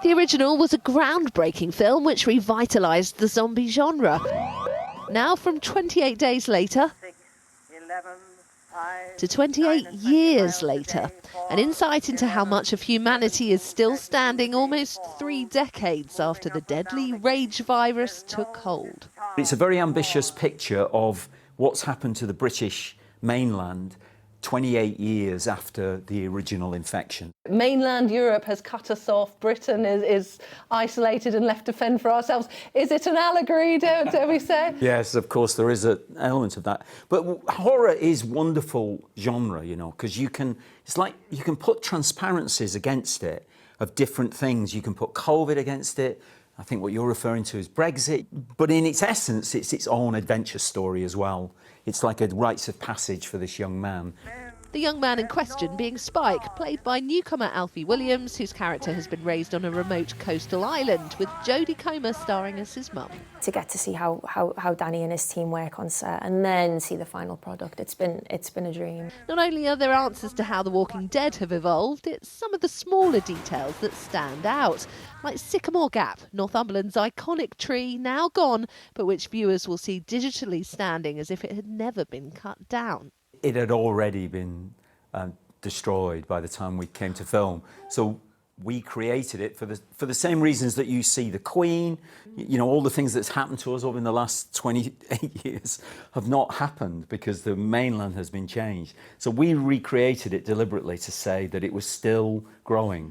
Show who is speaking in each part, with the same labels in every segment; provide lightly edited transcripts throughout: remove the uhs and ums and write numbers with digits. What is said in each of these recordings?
Speaker 1: The original was a groundbreaking film which revitalised the zombie genre. Now, from 28 days later to 28 years later, an insight into how much of humanity is still standing almost 3 decades after the deadly rage virus took hold.
Speaker 2: It's a very ambitious picture of what's happened to the British mainland 28 years after the original infection.
Speaker 3: Mainland Europe has cut us off. Britain is isolated and left to fend for ourselves. Is it an allegory, dare we say?
Speaker 2: Yes, of course, there is an element of that. But horror is wonderful genre, you know, because it's like you can put transparencies against it of different things. You can put COVID against it. I think what you're referring to is Brexit. But in its essence, it's its own adventure story as well. It's like a rites of passage for this young man.
Speaker 1: The young man in question being Spike, played by newcomer Alfie Williams, whose character has been raised on a remote coastal island, with Jodie Comer starring as his mum.
Speaker 4: To get to see how Danny and his team work on set and then see the final product, it's been a dream.
Speaker 1: Not only are there answers to how The Walking Dead have evolved, it's some of the smaller details that stand out, like Sycamore Gap, Northumberland's iconic tree, now gone, but which viewers will see digitally standing as if it had never been cut down.
Speaker 2: It had already been destroyed by the time we came to film. So we created it for the same reasons that you see the Queen, you know, all the things that's happened to us over in the last 28 years have not happened because the mainland has been changed. So we recreated it deliberately to say that it was still growing,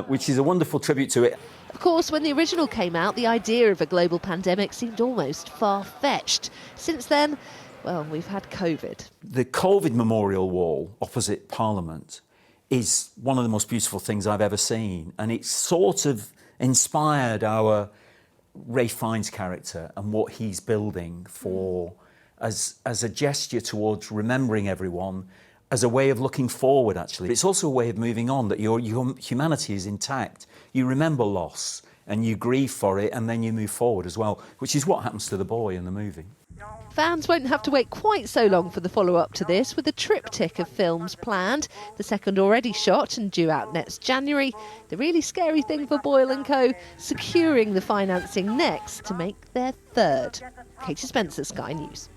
Speaker 2: which is a wonderful tribute to it.
Speaker 1: Of course, when the original came out, the idea of a global pandemic seemed almost far-fetched. Since then, well, we've had COVID.
Speaker 2: The COVID memorial wall opposite Parliament is one of the most beautiful things I've ever seen. And it sort of inspired our Ralph Fiennes character and what he's building for as a gesture towards remembering everyone, as a way of looking forward, actually. It's also a way of moving on, that your humanity is intact. You remember loss and you grieve for it and then you move forward as well, which is what happens to the boy in the movie.
Speaker 1: Fans won't have to wait quite so long for the follow-up to this, with a triptych of films planned. The second already shot and due out next January. The really scary thing for Boyle & Co, securing the financing next to make their third. Katie Spencer, Sky News.